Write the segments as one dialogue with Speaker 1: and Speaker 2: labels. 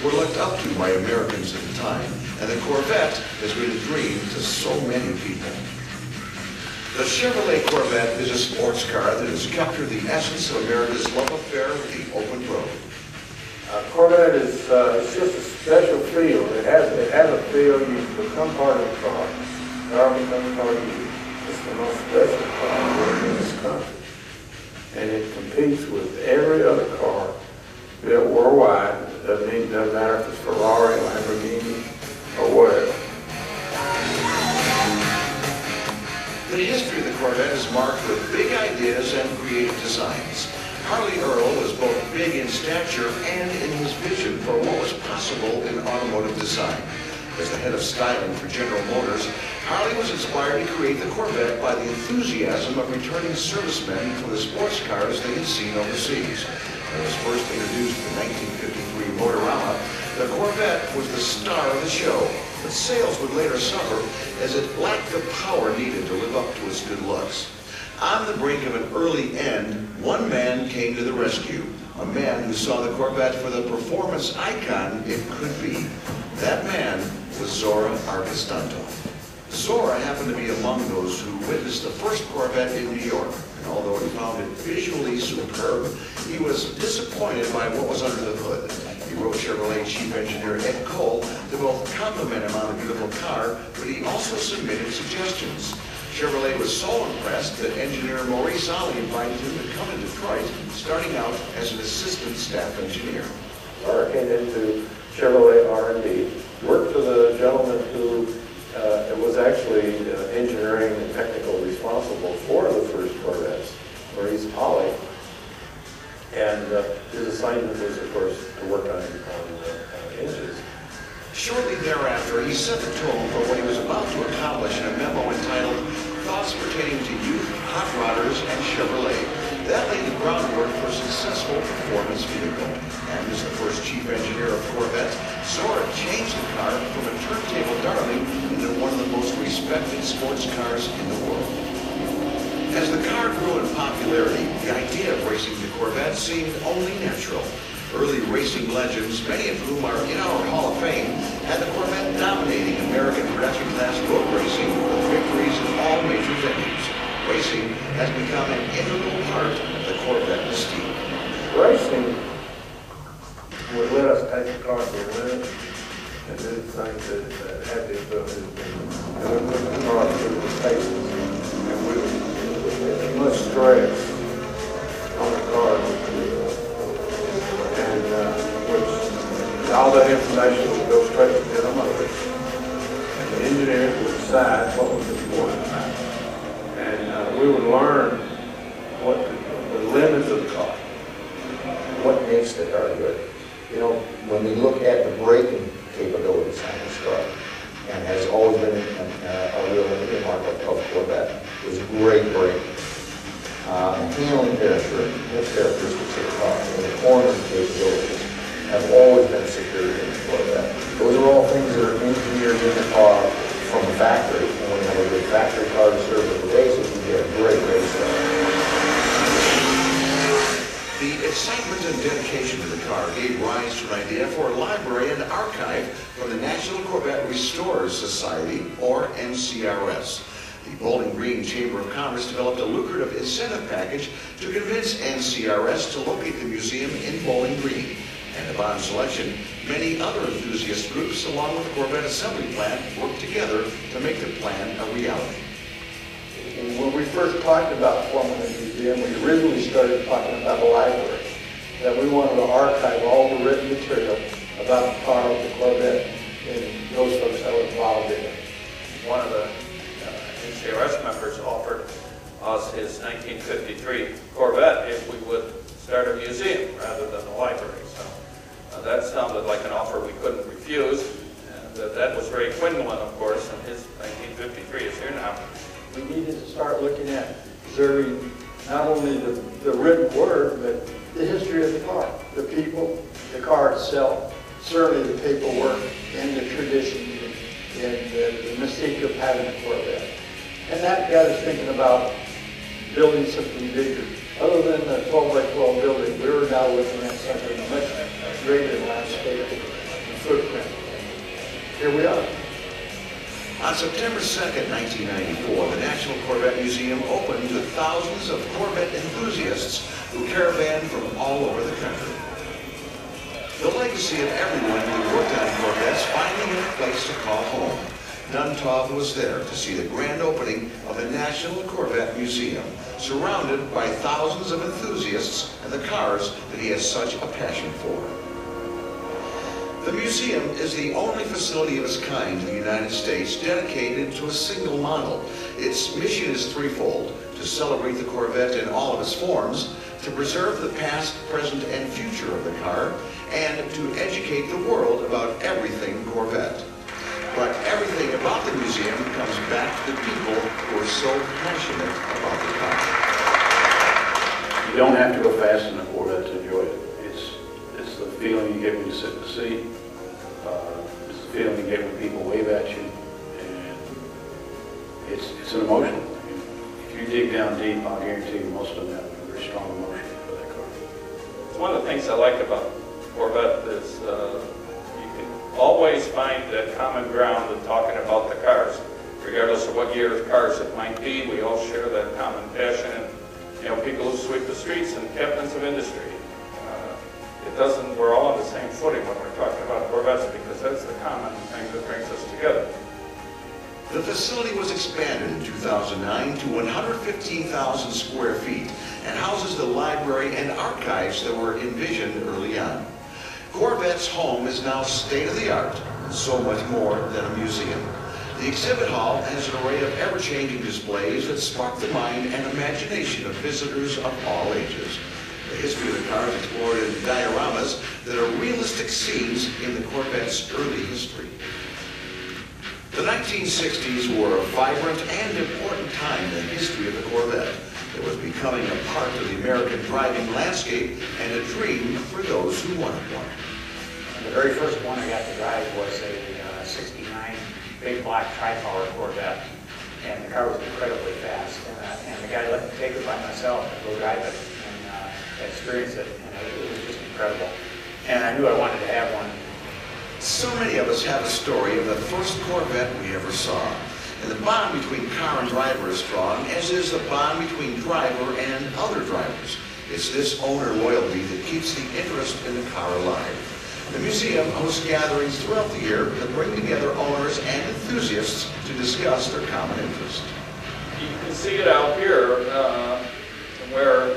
Speaker 1: were looked up to by Americans at the time, and the Corvette has been a dream to so many people. The Chevrolet Corvette is a sports car that has captured the essence of America's love affair with the open road.
Speaker 2: Corvette is it's just a special feel. It has a feel. You become part of the car. The car becomes part of you. It's the most special car in this country, and it competes with every other car built worldwide. Doesn't matter if it's Ferrari, Lamborghini, or whatever.
Speaker 1: The history of the Corvette is marked with big ideas and creative designs. Harley Earl was both big in stature and in his vision for what was possible in automotive design. As the head of styling for General Motors, Harley was inspired to create the Corvette by the enthusiasm of returning servicemen for the sports cars they had seen overseas. When it was first introduced in the 1953 Motorama, the Corvette was the star of the show, but sales would later suffer as it lacked the power needed to live up to its good looks. On the brink of an early end, one man came to the rescue, a man who saw the Corvette for the performance icon it could be. That man was Zora Argostado. Zora happened to be among those who witnessed the first Corvette in New York, and although he found it visually superb, he was disappointed by what was under the hood. He wrote Chevrolet chief engineer Ed Cole to both compliment him on the beautiful car, but he also submitted suggestions. Chevrolet was so impressed that engineer Maurice Ollie invited him to come to Detroit, starting out as an assistant staff engineer.
Speaker 2: Zora came into Chevrolet R&D, worked for the gentleman who was actually engineering and technical responsible for the first Corvettes, Maurice Ollie. And his assignment was, of course, to work on engines.
Speaker 1: Shortly thereafter, he set the tone for what he was about to accomplish in a memo entitled Thoughts Pertaining to Youth, Hot Rodders, and Chevrolet. That laid the groundwork for a successful performance vehicle. And as the first chief engineer of Corvette, Zora changed the car from a turntable darling into one of the most respected sports cars in the world. As the car grew in popularity, the idea of racing the Corvette seemed only natural. Early racing legends, many of whom are in our Hall of Fame, had the Corvette dominating American production class road racing with victories in all major venues. Racing has become an integral part of the Corvette mystique.
Speaker 2: Racing would let us take the car to the limit and do things that had the ability to do. And we put the car through the paces, and we would much stress on the car, and which all that information would go straight to General Motors, and the engineers would decide what was important. And we would learn what the limits of the car.
Speaker 3: What makes the car good? You know, when we look at the braking capabilities on this car, and has always been a real earmark of Corvette, was great braking. Handling characteristics of the car, and the cornering capabilities have always been superior to Corvette. Those are all things that are engineered in the car from the factory, and when you have a good factory car to serve as the basis, you get a great race car.
Speaker 1: The excitement and dedication to the car gave rise to an idea for a library and archive from the National Corvette Restorers Society, or NCRS. The Bowling Green Chamber of Commerce developed a lucrative incentive package to convince NCRS to locate the museum in Bowling Green. And upon selection, many other enthusiast groups, along with the Corvette assembly plant, worked together to make the plan a reality.
Speaker 2: When we first talked about forming a museum, we originally started talking about a library, that we wanted to archive all the written material about the car, the Corvette, and those folks that were involved in it.
Speaker 4: One of the NCRS members offered us his 1953 Corvette if we would start a museum rather than a library. So that sounded like an offer we couldn't refuse, and that was Ray Quinlan, of course, and his 1953 is here now.
Speaker 2: We needed to start looking at preserving not only the written word, but the history of the car, the people, the car itself, certainly the paperwork and the tradition and the mystique of having a Corvette. And that got us thinking about building something bigger. Other than the 12 by 12 building, we were now looking at something much greater landscape. here we are.
Speaker 1: On September 2nd, 1994, the National Corvette Museum opened to thousands of Corvette enthusiasts who caravaned from all over the country. The legacy of everyone who worked on Corvettes finally had a place to call home. Duntov was there to see the grand opening of the National Corvette Museum, surrounded by thousands of enthusiasts and the cars that he has such a passion for. The museum is the only facility of its kind in the United States dedicated to a single model. Its mission is threefold: to celebrate the Corvette in all of its forms, to preserve the past, present, and future of the car, and to educate the world about everything Corvette. But everything about the museum comes back to the people who are so passionate about the car.
Speaker 5: You don't have to go fast in a Corvette to enjoy it. It's the feeling you get when you sit in the seat. It's the feeling you get when people wave at you. And it's an emotion. If you dig down deep, I'll guarantee you most of them have a very strong emotion for that car.
Speaker 4: One of the things I like about Corvette is you can always find that common ground in talking about the cars. Regardless of what year of cars it might be, we all share that common passion. And, you know, people who sweep the streets and captains of industry. We're all on the same footing when we're talking about Corvettes, because that's the common thing that brings us together.
Speaker 1: The facility was expanded in 2009 to 115,000 square feet and houses the library and archives that were envisioned early on. Corvette's home is now state-of-the-art and so much more than a museum. The exhibit hall has an array of ever-changing displays that spark the mind and imagination of visitors of all ages. The history of the car is explored in dioramas that are realistic scenes in the Corvette's early history. The 1960s were a vibrant and important time in the history of the Corvette. It was becoming a part of the American driving landscape and a dream for those who wanted one.
Speaker 6: The very first one I got to drive was a 69 big black tri-power Corvette, and the car was incredibly fast. And the guy let me take it by myself and go drive it and experience it, and it was just incredible. And I knew I wanted to have one.
Speaker 1: So many of us have a story of the first Corvette we ever saw. And the bond between car and driver is strong, as is the bond between driver and other drivers. It's this owner loyalty that keeps the interest in the car alive. The museum hosts gatherings throughout the year that bring together owners and enthusiasts to discuss their common interest.
Speaker 4: You can see it out here where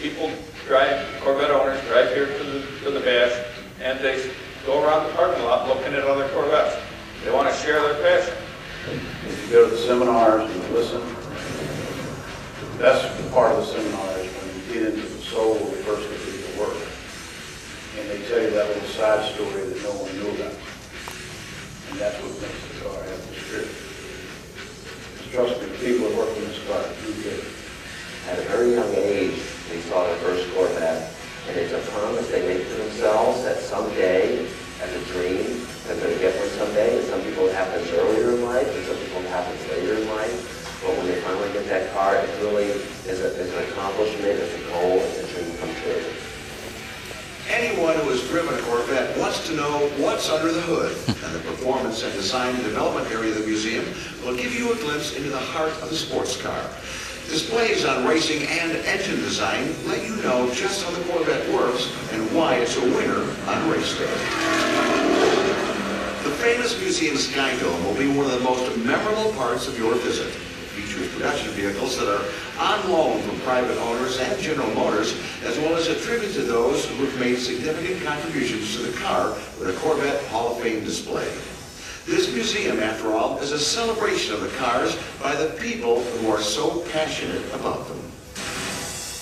Speaker 4: people drive, Corvette owners drive here to the bash, and they go around the parking lot looking at other Corvettes. They want to share their passion.
Speaker 5: If you go to the seminars and you listen, the best part of the seminar is when you get into the soul of the person who did the work. And they tell you that little side story that no one knew about. And that's what makes the car have the spirit. Just trust me, the people that work in this car do get it.
Speaker 7: At a very young age, they saw their first Corvette, and it's a promise they make to themselves that someday, as a dream, they're going to get one someday. And some people it happens earlier in life, and some people it happens later in life. But when they finally get that car, it really is an accomplishment, it's a goal, it's a dream come true.
Speaker 1: Anyone who has driven a Corvette wants to know what's under the hood, and the Performance and Design and Development area of the museum will give you a glimpse into the heart of the sports car. Displays on racing and engine design let you know just how the Corvette works and why it's a winner on race day. The famous museum Sky Dome will be one of the most memorable parts of your visit. It features production vehicles that are on loan from private owners and General Motors, as well as a tribute to those who have made significant contributions to the car with a Corvette Hall of Fame display. This museum, after all, is a celebration of the cars by the people who are so passionate about them.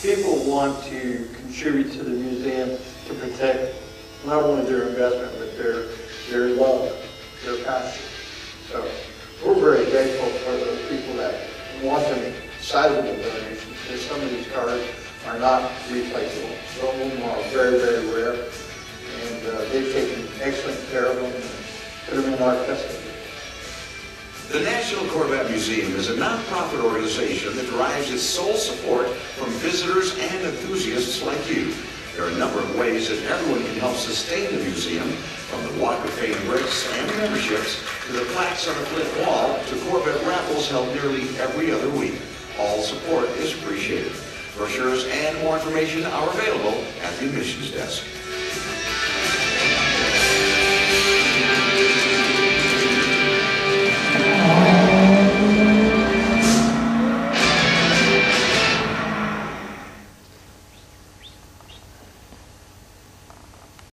Speaker 2: People want to contribute to the museum to protect not only their investment, but their love, their passion. So we're very grateful for those people that want to make sizable donations, because some of these cars are not replaceable. Some of them are very, very rare, and they've taken excellent care of them and put them in our custody.
Speaker 1: The National Corvette Museum is a non-profit organization that derives its sole support from visitors and enthusiasts like you. There are a number of ways that everyone can help sustain the museum, from the Walk of Fame bricks gifts and memberships, to the plaques on the Flint wall, to Corvette raffles held nearly every other week. All support is appreciated. Brochures and more information are available at the admissions desk.